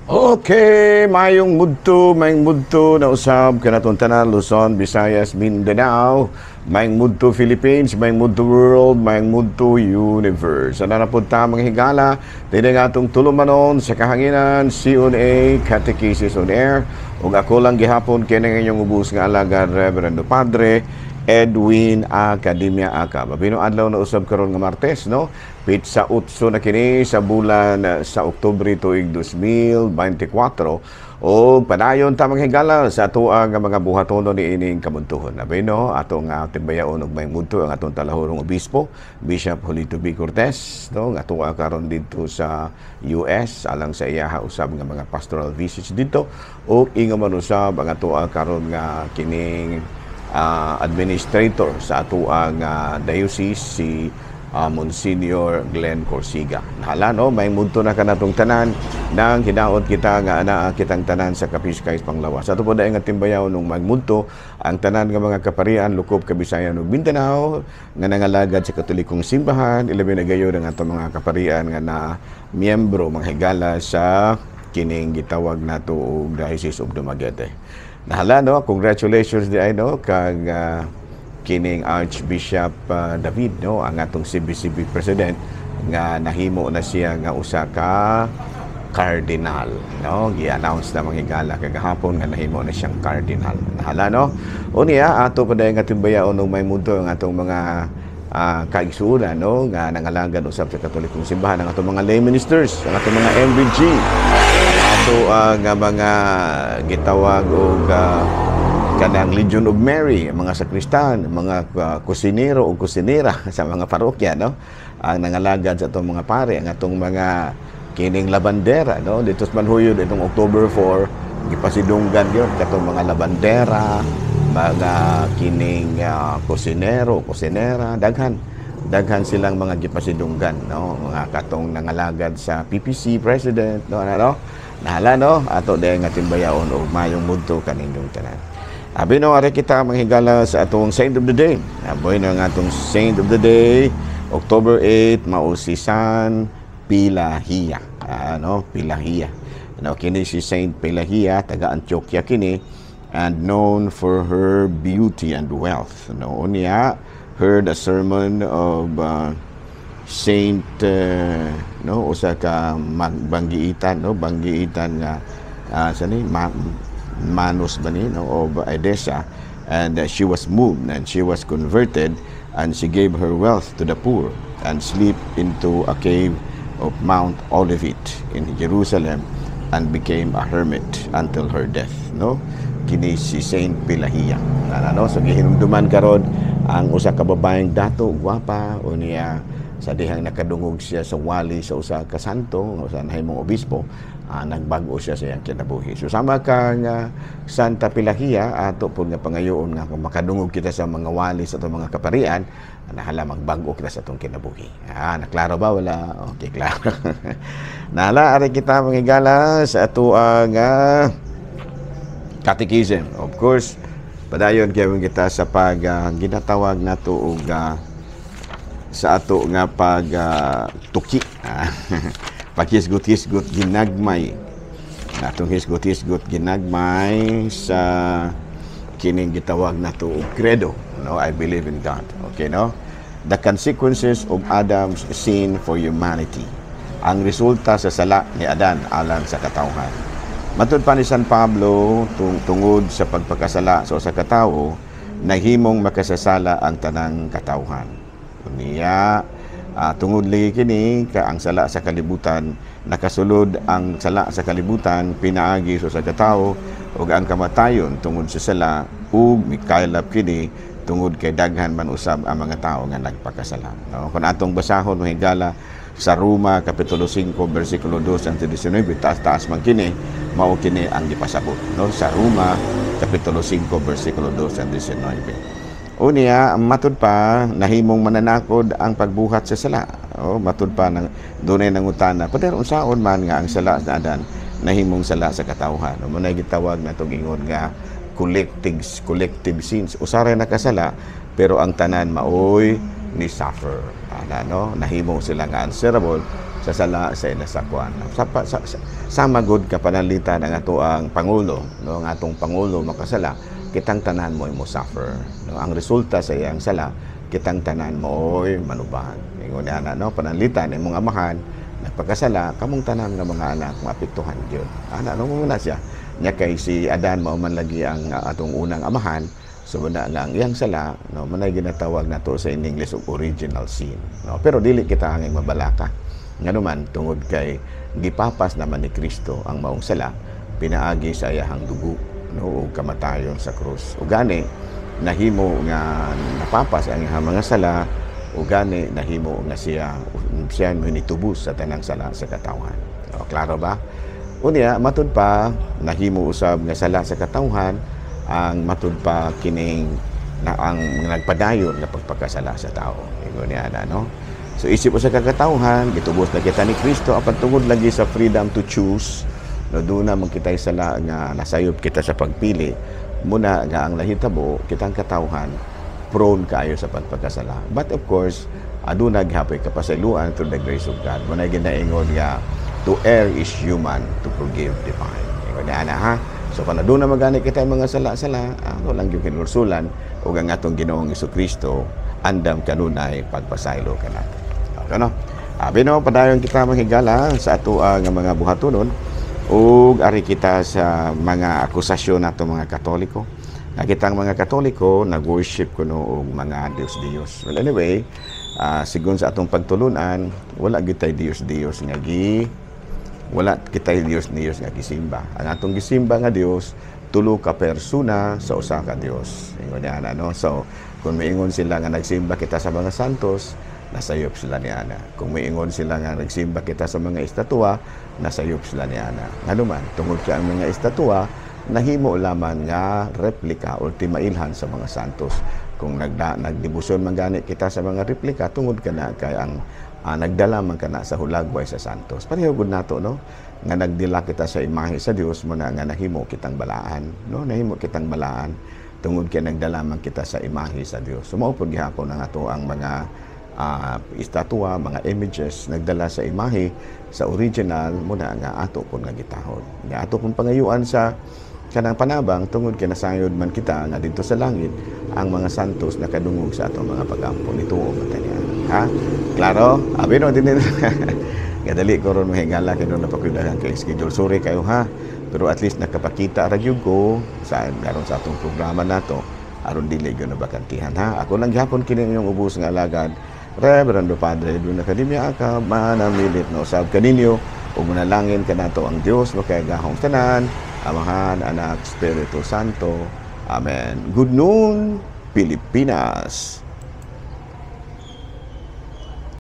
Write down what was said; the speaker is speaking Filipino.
Okay, mayong mudto na usab kanatong tanan Luzon, Visayas, Mindanao, mayong mudto Philippines, mayong mudto world, mayong mudto universe. Ano na po ta mga higala, dili nga atong tulumanon sa kahanginan, CONA, Catechesis on Air, ug ako lang gihapon kini inyong ubos nga alagad Reverendo Padre Edwin Academia Aka. Mabino adlaw na usab karon nga Martes, no? Pitsa utso na kini sa bulan sa Oktubre tuig 2024 o padayon ta mga higala sa atoa nga mga buhaton ni ining kabuntuhon. Mabino ato nga timbayaon og may mudto ang atong talahorong obispo, Bishop Julito B. Cortez, no? Nga atoa karon dito sa US alang sa iyaha usab nga mga pastoral visits dito o ingon man usab ang atoa karon nga kining administrator sa atuang diocese si Monsignor Glenn Corsiga. Nahala no, may mudto na kanatong tanan nang hinaot kita nga anaa kitang tanan sa Kapiskay Panglawas. Ato po dahil nga timbayaw nung magmudto ang tanan nga mga kaparian lukop Kabisayan ug Mindanao nga nangalagad sa Katolikong simbahan, ilabi na gayon ang ato mga kaparian nga na miyembro mga higala sa kining gitawag nato og Diocese of Dumaguete. Nahala no, congratulations di ay no kag kining Archbishop David no, ang atong CBCB president nga nahimo na siya nga usa ka cardinal no, gi-announce na mga higala kagahapon nga nahimo na siyang cardinal. Nahala no, unya ato pa dayon nga timbayaon og may mudto ang atong mga kaigsuonan no nga nangalagad usab sa Katolikong simbahan ang atong mga lay ministers, ang atong mga MBG, ato nga mga gitawag og kanang Legion of Mary, mga sakristan, mga kusinero o kusinera sa mga parokya no, ang nangalagad sa atong mga pare, ang atong mga kining labandera no, dito sa manhuyod itong October 4 gipasidunggan yun katong mga labandera, mga kining kusinero, kusinera, daghan silang mga gipasidunggan no, mga katong nangalagad sa PPC president no, ano nahala no, ato dayon nga timbayaon og mayong mudto kaninyong tanan. Abi no, ari kita manghigala sa atong Saint of the Day. Aboy na nga atong Saint of the Day, October 8, mao si San Pilahia. Ano, Pilahia. No, kini si Saint Pilahia, taga Antioquia kini, and known for her beauty and wealth. No, niya heard a sermon of Saint no, usa ka banggiitan no, banggiitan nga Manos ba ni no, of Edessa, and she was moved and she was converted, and she gave her wealth to the poor and sleep into a cave of Mount Olivet in Jerusalem and became a hermit until her death no, kini si Saint Pilahia. Ano, so gihinumduman karon ang usa ka babaeng dato gwapa unya sa dihang nakadungog siya sa wali sa usa ka santo, usa nahimong obispo, nagbago siya sa iyang kinabuhi. So sama kang Santa Pilahia, ato po nga pangayoon nga kung makadungog kita sa mga wali sa itong mga kaparian, nahala magbago kita sa itong kinabuhi. Naklaro ba? Wala? Okay, klaro. Nahala, ari kita manghigala sa ato ang catechism. Of course, padayon kayo kita sa pag ginatawag na to og sa ato nga pag tuki paghisgot-hisgot ginagmay natong hisgot-hisgot ginagmay sa kining gitawag nato og credo no, I believe in God. Okay no, the consequences of Adam's sin for humanity, ang resulta sa sala ni Adan alang sa katawhan. Matud pa ni San Pablo tungod sa pagpakasala sa usa ka tawo nahimong makasasala ang tanang katawhan. Niya tungod lagi kini ka ang sala sa kalibutan, nakasulod ang sala sa kalibutan pinaagi sa katawo ug ang kamatayon tungod sa sala ug mikaylap kini tungod kay daghan man usab ang mga tawo nga nagpakasala no. Kung atong basahon mo higala sa Roma kapitulo 5 bersikulo 2 hangtod 19, taas-taas man kini mao kini ang gipasabot no, sa Roma kapitulo 5 bersikulo 2 hangtod 19. Unya, matud pa, nahimong mananakod ang pagbuhat sa sala. Matud pa, dunay nangutana. Pero unsaon man nga ang sala sa Adan, nahimong sala sa katawhan. Muna gitawag na itong ingon nga collective sins. Usaray nakasala, pero ang tanan maoy ni suffer. ana no nahimo sila nga answerable sa sala sa ila sa kuan. Sama gud ka panalita ng ato ang pangulo, no, ang atong pangulo makasala, kitang tanan mo suffer. No, ang resulta sa iyang sala, kitang tanan mo manubahan. Ingon ana no panalita ni mong amahan nagpakasala kamong tanan nga mga anak maapektuhan gyud. Ana no muna siya. Nya kay si Adan mao man lagi ang atong unang amahan. So na nga ang iyang sala, no, manay ginatawag nato sa in English og original sin. No, pero dili kita hanging mabalaka. Nganuman tungod kay gipapas naman ni Kristo ang maong sala, pinaagi sa iyahang dugo, no, ug kamatayon sa krus. Ug gani nahimo nga napapas ang iyang mga sala, ug gani nahimo nga siya minitubos sa tanang sala sa katawhan. No, klaro ba? Unya matud pa nahimo usab nga sala sa katawhan ang matud pa kining na ang nagpadayon nga pagpakasala sa tao. Ingon niya na, no? So isip sa kakatawhan, gitubos na kita ni Kristo apan tungod lagi sa freedom to choose. No, doon na magkitay sala nga nasayop kita sa pagpili. Muna nga ang lahitabo kitang katawhan prone kaayo sa pagpakasala. But of course, aduna gihapon kapasaluan through the grace of God. Muna ginaingon nga to err is human, to forgive divine. Ingon niya na, ha? So kung doon na magani kita mga sala-sala, ano lang yung kinursulan o ang atong Ginoong Jesucristo, andam kanunay pagpasaylo ka natin. Okay, no? Bino, padayon kita mahigala sa ato nga mga buhatonon o ari kita sa mga akusasyon nato mga Katoliko. Nakitang mga Katoliko, nag-worship kuno og mga Diyos-Diyos. Well, anyway, sigon sa atong pagtulunan, wala gitay Diyos-Diyos nga wala kitay Dios nga gisimba. Ang atong gisimba nga Dios tulo ka persona sa usa ka Dios. Ingon niya no. So kung miingon sila nga nagsimba kita sa mga santos, nasayop sila niya na. Kung miingon sila nga nagsimba kita sa mga estatwa, nasayop sila niya na. Nganuman tungod sa ang mga estatwa nahimo lamang nga replika o timailhan sa mga santos. Kung nagdibusyon man gani kita sa mga replika tungod kana kay ang nagdala man kana sa hulagway sa santos. Pareho gud nato no nga nagdila kita sa imahe sa Dios mo na nga nahimo kitang balaan, no? Nahimo kitang balaan tungod kay nagdala man kita sa imahe sa Dios. So mao pud gihapon ang ato ang mga estatwa, mga images nagdala sa imahe sa original mo na nga ato pud nga gitahod. Nga ato pud pangayuan sa kanang panabang tungod kay nasayod man kita nga dito sa langit ang mga santos na kadungog sa atong mga pag-ampon ituo man taniya. Ha? Klaro? Abino din gadali ko ron mahingala kay doon napakudahan kay schedule. Sorry kayo ha. Pero at least nakapakita ra gyud ko sa karon sa atong programa nato aron dili gyud na bakantihan ha. Ako lang gyapon kini inyong ubos nga alagad Reverendo Padre Edwin Academia ka manamilit na usab kaninyo ug manalangin kanato ang Dios makayagahong tanan, Amahan, Anak, Espiritu Santo. Amen. Good noon, Pilipinas.